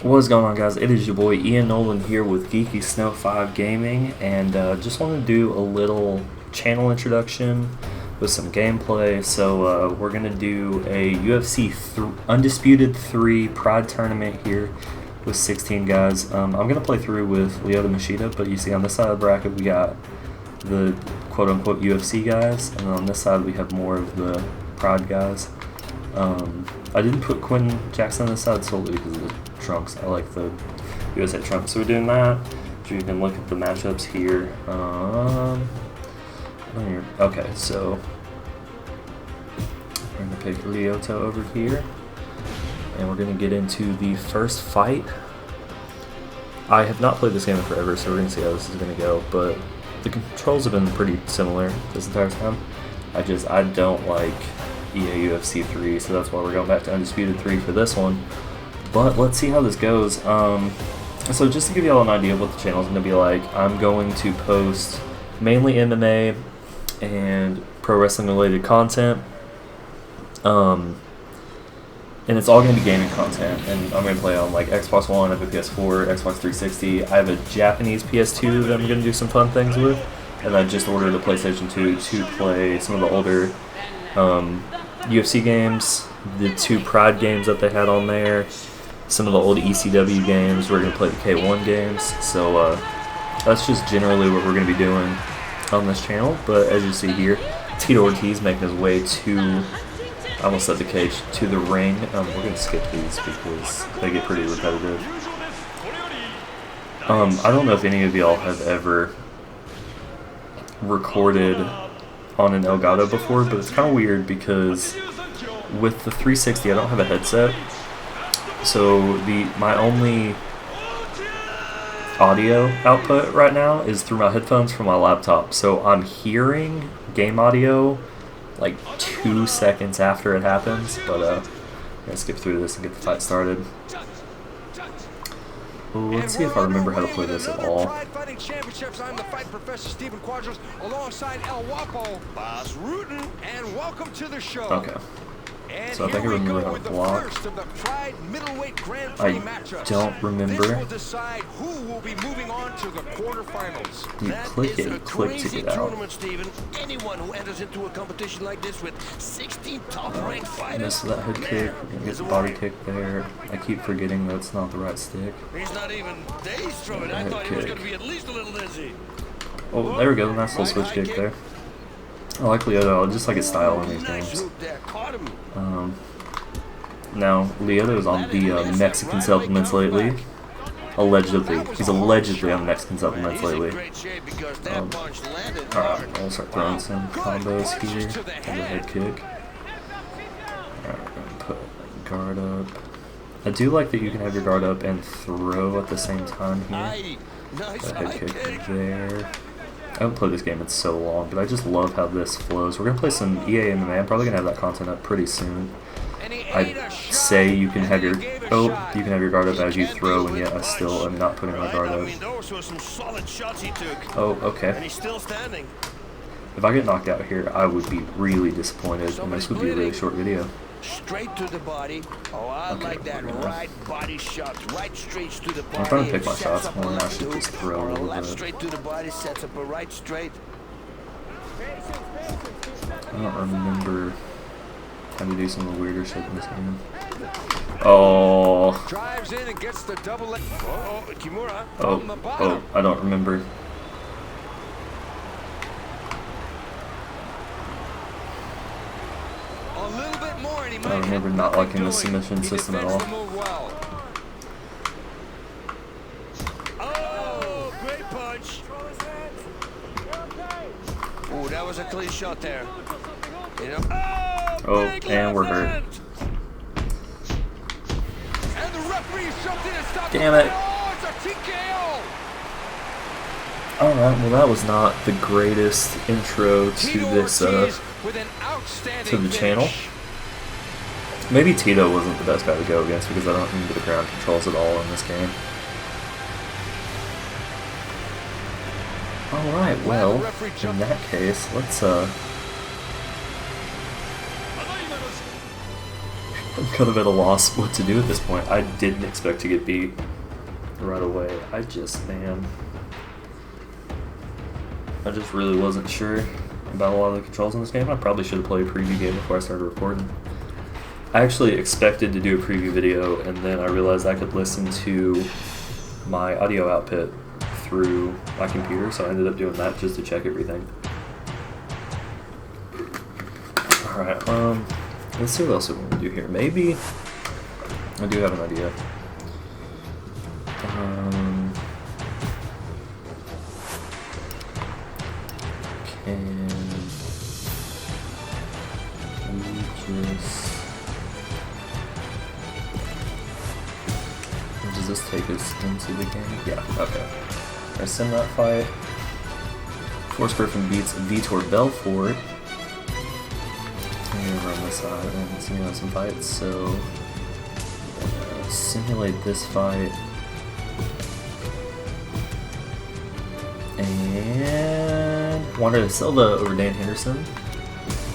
What is going on, guys? It is your boy Ian Nolan here with Geeky Snow 5 Gaming, and just wanted to do a little channel introduction with some gameplay. So we're going to do a UFC Undisputed 3 Pride tournament here with 16 guys. I'm going to play through with Lyoto Machida, but you see on this side of the bracket we got the quote-unquote UFC guys, and on this side we have more of the Pride guys. I didn't put Quinn Jackson on this side solely because of the trunks. I like the USA trunks. So we're doing that. So you can look at the matchups here. Okay, so we're going to pick Lyoto over here. And we're going to get into the first fight. I have not played this game in forever, so we're going to see how this is going to go. But the controls have been pretty similar this entire time. I don't like EA UFC 3, so that's why we're going back to Undisputed 3 for this one. But let's see how this goes. So just to give you all an idea of what the channel is going to be like, I'm going to post mainly MMA and pro wrestling related content. And it's all going to be gaming content, and I'm going to play on like Xbox One, I have a PS4, Xbox 360. I have a Japanese PS2 that I'm going to do some fun things with, and I just ordered a PlayStation 2 to play some of the older UFC games, the 2 Pride games that they had on there, some of the old ECW games. We're going to play the K1 games, so that's just generally what we're going to be doing on this channel. But as you see here, Tito Ortiz making his way to, I almost said the cage, to the ring. We're going to skip these because they get pretty repetitive. I don't know if any of y'all have ever recorded on an Elgato before, but it's kind of weird because with the 360 I don't have a headset, so my only audio output right now is through my headphones from my laptop. So I'm hearing game audio like 2 seconds after it happens, but I'm gonna skip through this and get the fight started. Well, let's see if I remember how to play this at all. I'm the fight professor Stephen Quadros alongside El Wapo, Boss Rutan, and welcome to the show. Okay. So I think I remember how to block. I don't remember. This will decide who will be moving on to the quarterfinals. You click it, click to get out. Anyone who enters into a competition like this with 16 top-ranked fighters. Miss that head kick. We're gonna get the body kick there. I keep forgetting that's not the right stick. He's not even dazed from it. I thought he was going to be at least a little dizzy. Oh, there we go. Nice little switch kick there. I like Lyoto. I just like his style in these games. Now, Lyoto is on the Mexican supplements lately. Allegedly. He's allegedly on the Mexican supplements lately. Alright, I'll start throwing some combos here. And the head kick. Alright, we're going to put guard up. I do like that you can have your guard up and throw at the same time here. That head kick there. I haven't played this game in so long, but I just love how this flows. We're going to play some EA MMA. I'm probably going to have that content up pretty soon. I say you can have your guard up as you throw, and yet I still am not putting my guard up. Oh, okay. If I get knocked out here, I would be really disappointed, and this would be a really short video. Straight to the body. Oh, I like that right body shots, right straight to the body. I'm trying to pick my shots more, and I should just throw a little bit. Straight to the body, sets up a right straight. I don't remember how to do some of the weirder shit in this game. Oh. Drives in and gets the double leg. Kimura. Oh, I don't remember. I don't remember not liking the submission system at all. Oh, great punch. Oh, that was a clean shot there. You know? Oh, and we're hurt. And the referee jumped in and stopped. Damn it. Oh, it's a TKO. Alright, well that was not the greatest intro to this, to the channel. Maybe Tito wasn't the best guy to go against because I don't remember the ground controls at all in this game. Alright, well, in that case, let's I'm kind of at a loss what to do at this point. I didn't expect to get beat right away. I just really wasn't sure about a lot of the controls in this game. I probably should have played a preview game before I started recording. I actually expected to do a preview video, and then I realized I could listen to my audio output through my computer, so I ended up doing that just to check everything. Alright, let's see what else we want to do here. Maybe I do have an idea. Can we just... Does this take us into the game? Yeah, okay. I send that fight. Force Griffin beats Vitor Belfort. And we're on this side and simulate some fights, so simulate this fight. And Wander da Silva over Dan Henderson.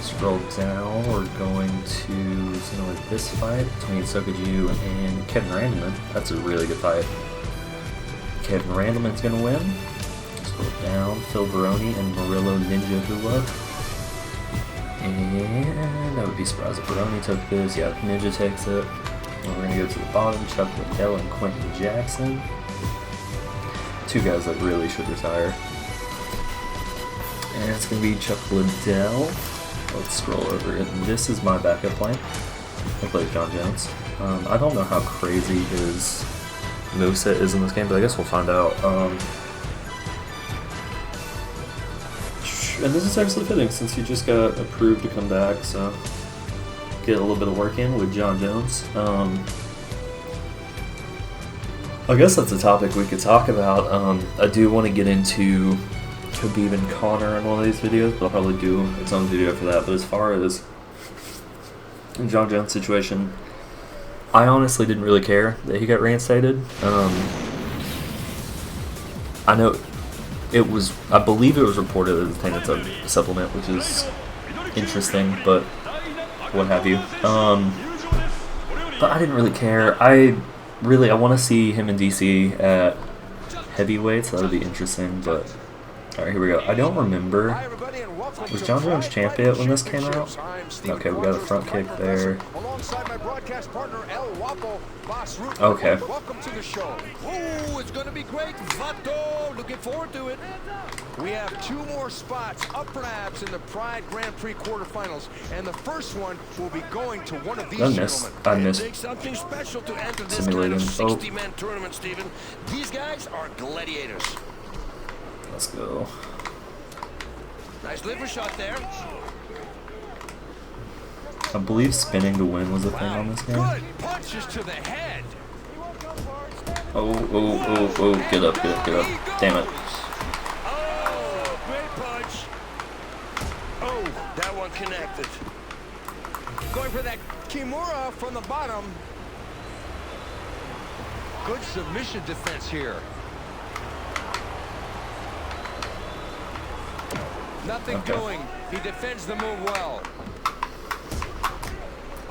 Scroll down, we're going to simulate this fight between Sokoju and Kevin Randleman. That's a really good fight. Kevin Randleman's going to win. Scroll down, Phil Baroni and Murillo Ninja Hula. And I would be surprised if Baroni took this. Yeah, Ninja takes it. And we're going to go to the bottom, Chuck Liddell and Quentin Jackson. Two guys that really should retire. And it's going to be Chuck Liddell. Let's scroll over it. This is my backup plan. I play John Jones. I don't know how crazy his moveset is in this game, but I guess we'll find out. And this is actually fitting since he just got approved to come back, so get a little bit of work in with John Jones. I guess that's a topic we could talk about. I do want to get into Khabib and Conor in one of these videos, but I'll probably do its own video for that. But as far as John Jones' situation, I honestly didn't really care that he got reinstated. I know I believe it was reported as a tainted supplement, which is interesting, but what have you. But I didn't really care. I want to see him in DC at heavyweight, so that'll be interesting, but alright, here we go. I don't remember. Was John Jones champion when this came out? Okay, we got a front kick there. Okay. Welcome to the show. Oh, it's going to be great. Vato, looking forward to it. We have two more spots up for grabs in the Pride Grand Prix quarterfinals, and the first one will be going to one of these gentlemen. I missed. It takes something special to enter this kind of 60-man tournament, Stephen. These guys are gladiators. Let's go. Nice liver shot there. I believe spinning to win was a thing on this game. Good punches to the head. Oh, get up. Damn it. Oh, great punch. Oh, that one connected. Going for that Kimura from the bottom. Good submission defense here. Nothing doing. He defends the move well.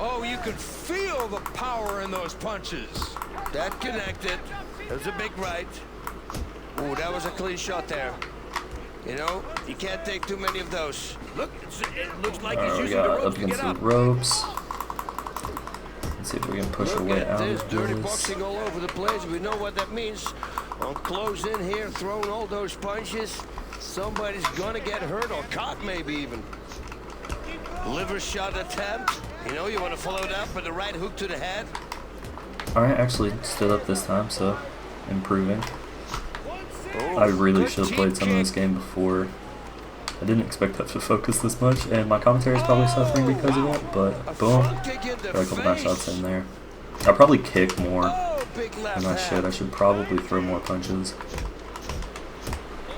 Oh, you can feel the power in those punches. That connected. That was a big right. Ooh, that was a clean shot there. You know, you can't take too many of those. Look, it looks like he's using the ropes up to get against up. the ropes. Let's see if we can push our way out There's of dirty this. boxing all over the place. We know what that means. On close in here, throwing all those punches. Somebody's gonna get hurt or caught, maybe even. Liver shot attempt. You know, you want to follow it up with the right hook to the head. Alright, actually stood up this time, so improving. Oh, I really should have played some of this game before. I didn't expect that to focus this much, and my commentary is probably suffering because of it, but boom. Got a couple nice shots in there. I'll probably kick more than I should. I should probably throw more punches.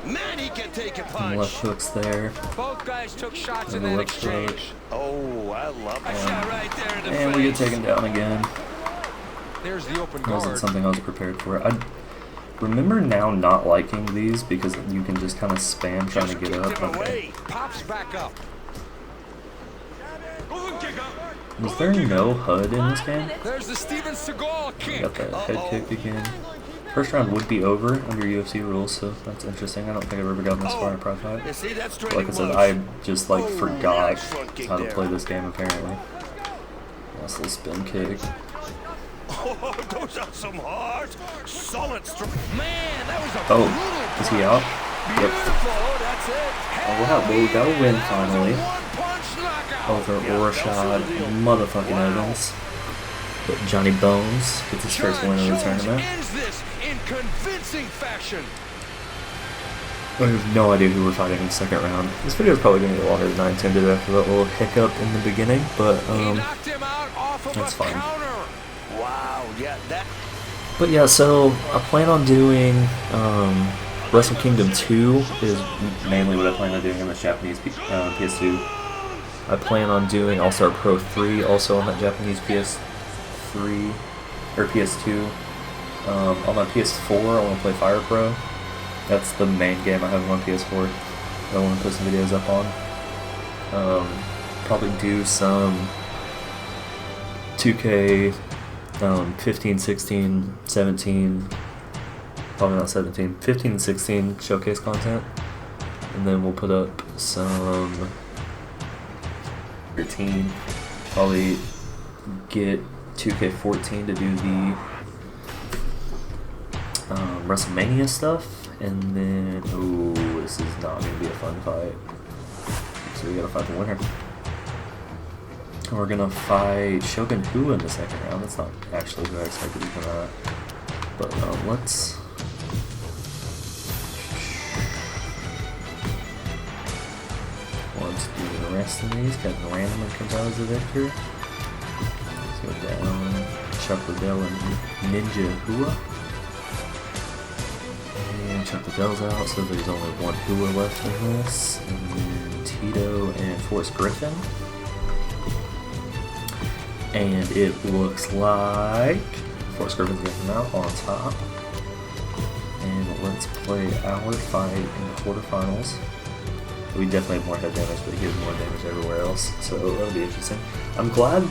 Man, he can take a punch. And left hooks there. Both guys took shots in And the that left hook. exchange. Oh, I love that. Shot right there in the And we get taken down again. There's the open That wasn't guard. something I was prepared for. I remember now not liking these because you can just kind of spam trying to get up. Okay. Pops back up. Is there no HUD in this game? There's the Steven Seagal kick. Got that head kick again. First round would be over under UFC rules, so that's interesting. I don't think I've ever gotten this far in a pro fight. You see, that's Like I said, I just like forgot how to play this game apparently. Nice little spin kick. Oh, those are some hard, solid Man, that was a Oh, brutal is he out? punch. Yep. Beautiful. Oh, that's it. Oh wow, well, we got a win finally. One-punch knockout. Over Yeah, Rashad that's the deal. motherfucking Wow. Evans. But Johnny Bones gets his first win of the Jones tournament. ends this in convincing fashion. I have no idea who we're fighting in the second round. This video is probably going to get longer than I intended after that little hiccup in the beginning, but He knocked him out off of that's a fine. counter. Wow, yeah, that. But yeah, so I plan on doing Wrestle Kingdom 2 is mainly what I plan on doing on the Japanese PS2. I plan on doing All Star Pro 3 also on that Japanese PS3 or PS2. On my PS4, I want to play Fire Pro. That's the main game I have on PS4 that I want to put some videos up on. Probably do some 2K 15, 16, 17, probably not 17, 15 and 16 showcase content. And then we'll put up some 13, probably get 2K14 to do the WrestleMania stuff. And then, oh, this is not going to be a fun fight. So we got to fight the winner. And we're going to fight Shogun Hu in the second round. That's not actually who I expected to come out. But let's... Let's do the rest of these. Kevin Randleman comes out as the victor. Let's go down. Chuck Liddell and Ninja Hua. And Chuck Liddell's out, so there's only one Hua left in this. And then Tito and Forrest Griffin. And it looks like Forrest Griffin's going to come out on top. And let's play our fight in the quarterfinals. We definitely have more head damage, but he has more damage everywhere else, so that'll be interesting. I'm glad I'm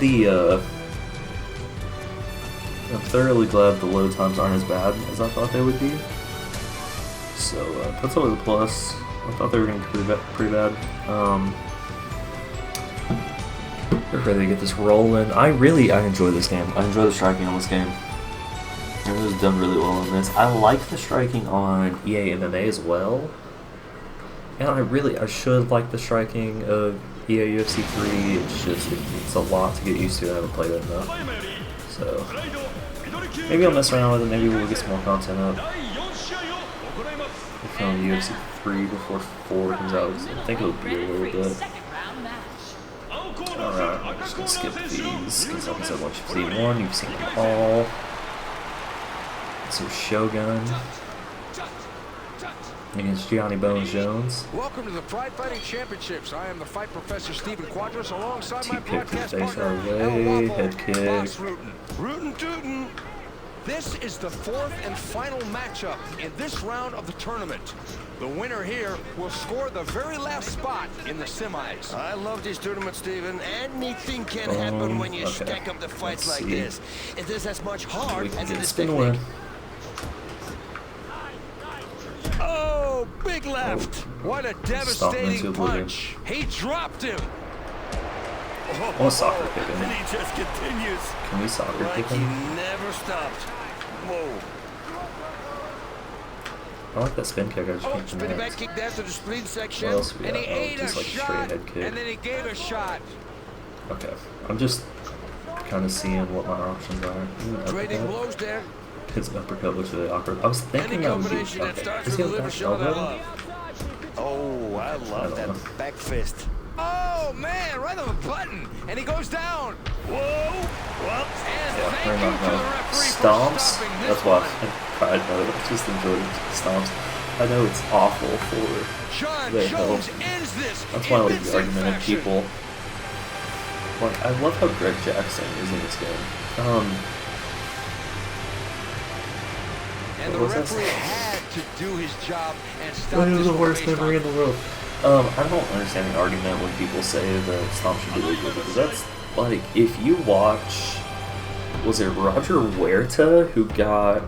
thoroughly glad the load times aren't as bad as I thought they would be. So that's always a plus. I thought they were going to be pretty bad. We're ready to get this rolling. I enjoy this game. I enjoy the striking on this game. It was done really well on this. I like the striking on EA MMA as well. And I should like the striking of EA UFC 3. It's just, it's a lot to get used to. I haven't played it enough. So, maybe I'll mess around with it. Maybe we'll get some more content up. We'll film UFC 3 before 4 comes out. I think it'll be a little bit. Alright, I'm just going to skip these, because like I said, once you've seen one, you've seen them all. So Shogun against Gianni Bones Jones. Welcome to the Pride Fighting Championships. I am the fight professor Stephen Quadras alongside my T-kick to broadcast face partner, our El way, Waffle, head kick. Boss Rootin'. Rootin' tootin'. This is the fourth and final matchup in this round of the tournament. The winner here will score the very last spot in the semis. I love these tournaments, Steven. Anything can happen when you okay. stack up the fights Let's like see. this. It is as much heart We can as it get is spin technique. win. Oh, big left. What a devastating into punch. He dropped him. I want soccer kick him. And he just continues. Can we soccer Like kick he him? never stopped. Whoa. I like that spin kick I just Oh, came from spinning that. back kick down to the spleen section. What else we And got? he Oh, ate just a like a straight shot, head kick. and then he gave a shot. Okay, I'm just kind of seeing what my options are. Trading Uppercut. blows there. His uppercut looks really awkward. I was Any thinking I would do. combination that Okay, starts is with he a on liver back shot I elbow? love. Oh, I love I don't that back fist. Oh, man, right on the button. And he goes down. Whoa. Well, And Yeah, thank very you much to the no. referee for Stomps. stopping this That's why one. I know. I just enjoyed stomps. I know it's awful for John their Jones health. ends this That's why I like the convincing argument of fashion. people. Like, I love how Greg Jackson is in this game. And the What was referee that? had to do his job and stop That this is the one worst based memory on- in the world. I don't understand the argument when people say that stomp should be legal, because like, if you watch, was it Roger Huerta who got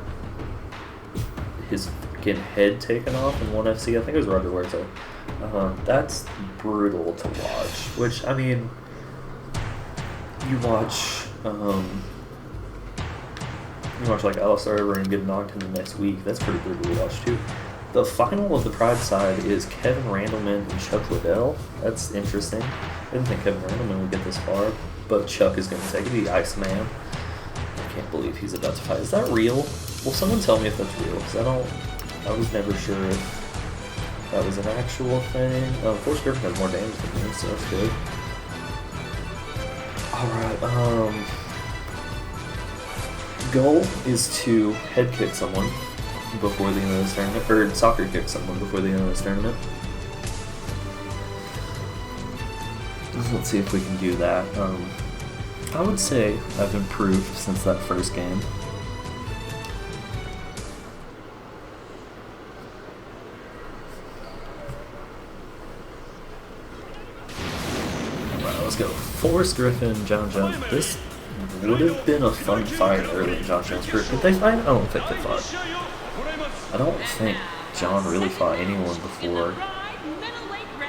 his fucking head taken off in ONE FC? I think it was Roger Huerta. That's brutal to watch. Which, I mean, you watch like Alistair Overeem get knocked in the next week. That's pretty brutal to watch too. The final of the Pride side is Kevin Randleman and Chuck Liddell. That's interesting. I didn't think Kevin Randleman would get this far, but Chuck is going to take it. The Iceman. I can't believe he's about to fight. Is that real? Will someone tell me if that's real? Because I was never sure if that was an actual thing. Forrest Griffin has more damage than me, so that's good. Alright, goal is to head kick someone before the end of this tournament, or soccer kick someone before the end of this tournament. Let's see if we can do that. I would say I've improved since that first game. Alright, let's go. Forrest Griffin, John Jones. This would have been a fun fight early in John Jones' career. Did they fight? I don't think they fought. I don't think John really fought anyone before.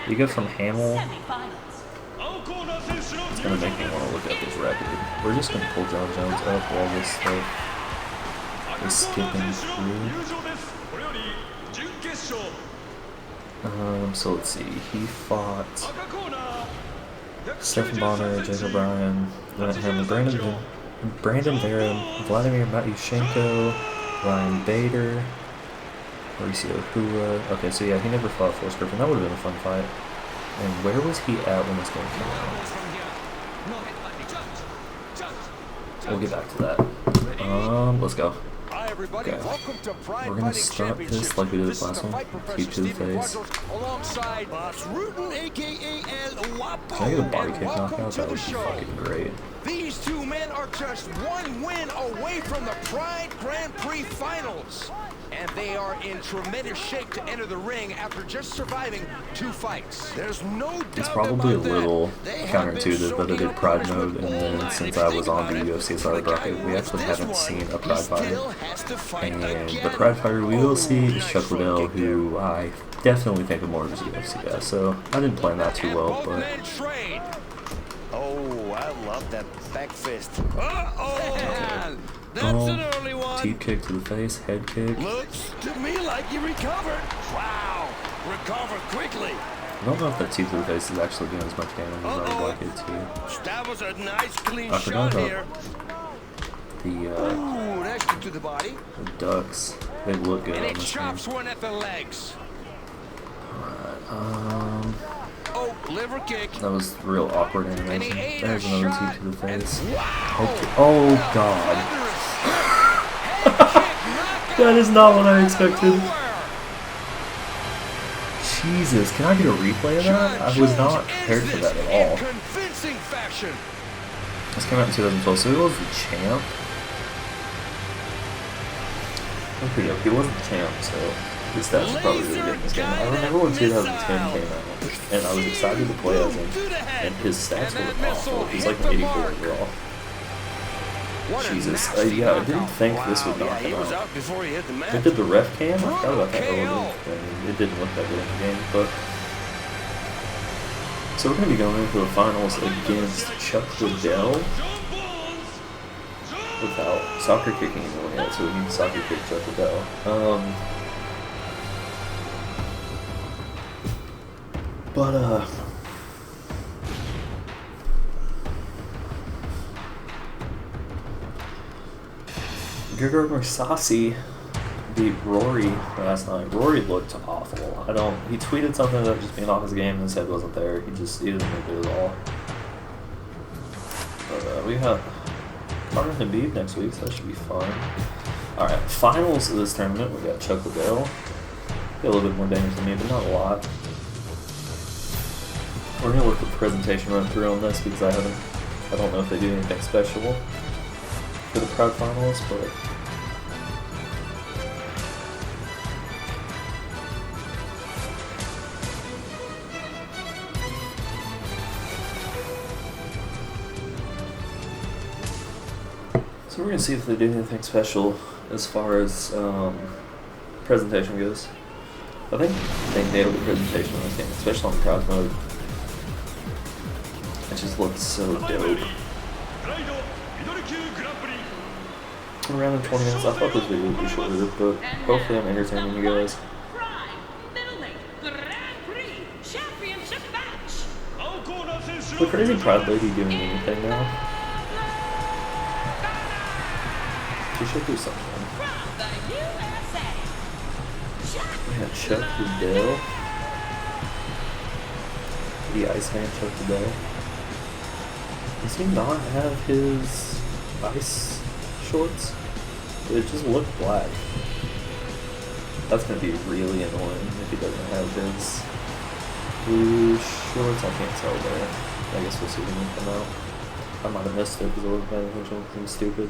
You go from Hamill. It's going to make me want to look at this record. We're just going to pull John Jones up while this stuff is skipping through. So let's see. He fought Stephen Bonner, Jake O'Brien, Brandon Vera, Vladimir Matyushenko, Ryan Bader, Mauricio Hua. Okay, so yeah, he never fought Forrest Griffin. That would have been a fun fight. And where was he at when this game came out? We'll get back to that. Let's go. Okay. We're gonna start this like we did this last one. Keep to the face. Can I get a body kick knockout? That would be fucking great. These two men are just one win away from the Pride Grand Prix Finals. And they are in tremendous shape to enter the ring after just surviving 2 fights. There's no doubt. It's probably a little counterintuitive that I did Pride mode, and then since I was on the UFC side bracket, we actually haven't seen a Pride fighter. And the Pride fighter we will see is Chuck Liddell, who I definitely think of more as a UFC guy. So I didn't plan that too well, but. Oh, I love that back fist. Okay. That's an early one. Teep kick to the face, head kick. Looks to me like he recovered. Wow, recovered quickly. I don't know if that teep to the face is actually doing as much damage as I would like it to. That was a nice clean I forgot shot about here. The Nice kick to the body. The ducks. They look good And on it this chops game. one at the legs. Alright, Oh, liver kick. that was real awkward animation. There's another teep to the face. Wow. Okay. Oh god. That is not what I expected. Jesus, can I get a replay of that? I was not prepared for that at all. Convincing fashion. This came out in 2012, so he was the champ. Okay, he wasn't the champ, so his stats were probably really good in this game. I remember when 2010 came out, and I was excited to play as him, and his stats were awful. He was like an 84 overall. Jesus, yeah, I didn't think this would be He was out. out before he hit the mat. They did the ref cam. I forgot about that earlier. And it didn't look that good in the game, but so we're going to be going into the finals against Chuck Liddell without soccer kicking anyone yet, so we need to soccer kick Chuck Liddell. Gregor Mousasi beat Rory last night. Rory looked awful. He tweeted something about just being off his game and his head wasn't there. He didn't look good at all. But we have Conor Khabib next week, so that should be fun. Alright, finals of this tournament, we got Chuck Liddell. Got a little bit more damage than me, but not a lot. We're gonna let the presentation run through on this because I don't know if they do anything special for the Pride finals, but we're gonna see if they do anything special as far as presentation goes. I think they nailed the presentation on this game, especially on crowd mode. It just looks so dope. Around 20 minutes. I thought this video would be shorter, but hopefully I'm entertaining you guys. The crazy Pride lady doing anything now? She should do something. Yeah, Chuck Liddell. The Iceman Chuck Liddell. Does he not have his ice shorts? It just looked black. That's gonna be really annoying if he doesn't have his blue shorts. I can't tell there. I guess we'll see when they come out. I might have missed it because I wasn't paying attention. I'm stupid.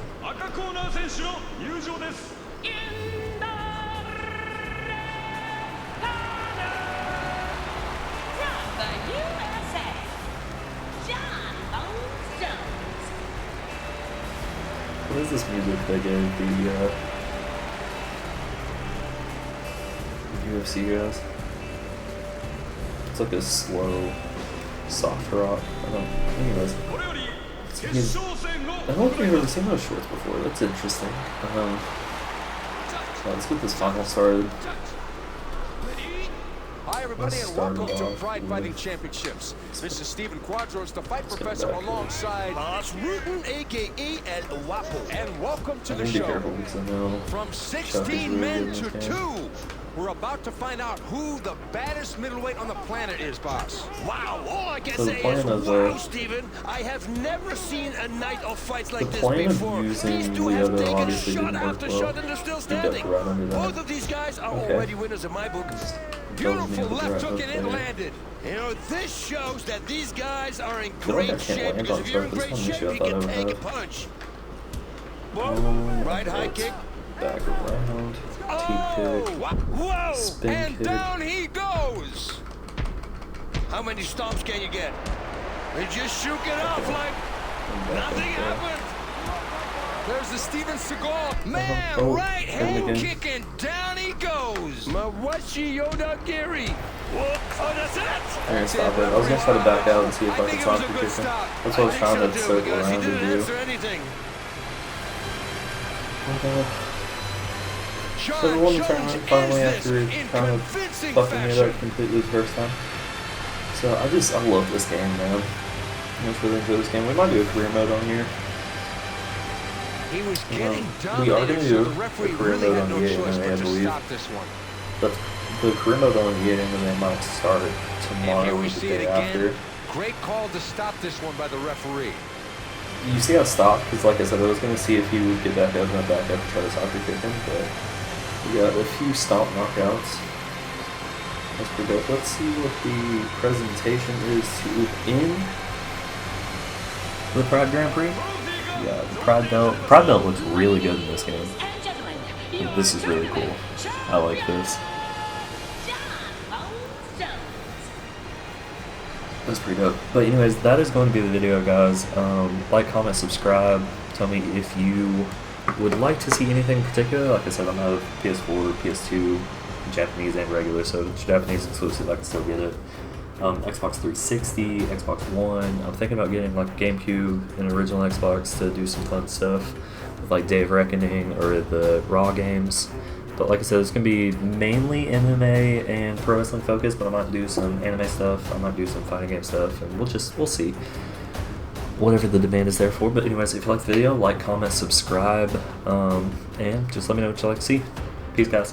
What is this music they gave the UFC guys? It's like a slow, soft rock. I don't know. Anyways. I don't think I've ever seen those shorts before. That's interesting. So let's get this final started. Hi everybody and welcome to Pride Fighting Championships. This is Steven Quadros, the fight professor alongside Rutan, a.k.a. El Guapo. And welcome to the Be show. careful because I know From 16 men to 2, we're about to find out who the baddest middleweight on the planet is, boss. Wow, all I can So the say plan is, of, wow, Steven, I have never seen a night of fights like this plan of before. using These two have Lyoto taken obviously shot didn't work after well. shot and they're still He standing. ducked right under that. Both of these guys are Okay. already winners in my book. Beautiful left right hook and it there. landed. You know, this shows that these guys are in feel like I great can't shape, land because on if you're in top. This great one shape, issue I you thought I can would take a have. punch. Boom. Right high kick. Back around. Oh, whoa! Spin And kick. down he goes. How many stomps can you get? They just shook it off like nothing happened. There's the Steven Seagal. Man, Oh, right hit him hand again. kick and down he goes. Mawashi Yodagiri. Oh, that's it. I'm gonna stop it. I was gonna try to back out and see if I could think it stop was a the good kicking. stop. That's what I was trying to too, circle because he around and didn't do. answer anything. John So the one Jones tournament ends finally this after in kind of convincing fucking me fashion. up completely the first time. So I love this game, man. I just really enjoy this game. We might do a career mode on here. He was getting we are dominated, gonna so do the a referee career really mode had on no the choice MMA, I but to believe. stop this one. But the career mode only getting and they might start And tomorrow here or we the see it day again. after. Great call to stop this one by the referee. You see how I stopped? Because like I said, I was going to see if he would get back up and back up and try to soccer kick him, but we got a few stomp knockouts. That's pretty dope. Let's see what the presentation is to end the Pride Grand Prix. Yeah, the Pride Belt. Pride Belt looks really good in this game. This is really cool. I like this. That's pretty dope. But anyways, that is going to be the video, guys. Like, comment, subscribe. Tell me if you would like to see anything in particular. Like I said, I'm out of PS4, PS2, Japanese and regular, so if it's Japanese exclusive, I can still get it. Xbox 360, Xbox One. I'm thinking about getting like GameCube and original Xbox to do some fun stuff with like Day of Reckoning or the Raw games. But like I said, it's going to be mainly MMA and pro wrestling focused, but I might do some anime stuff, I might do some fighting game stuff, and we'll see. Whatever the demand is there for. But anyways, if you like the video, like, comment, subscribe, and just let me know what you like to see. Peace, guys.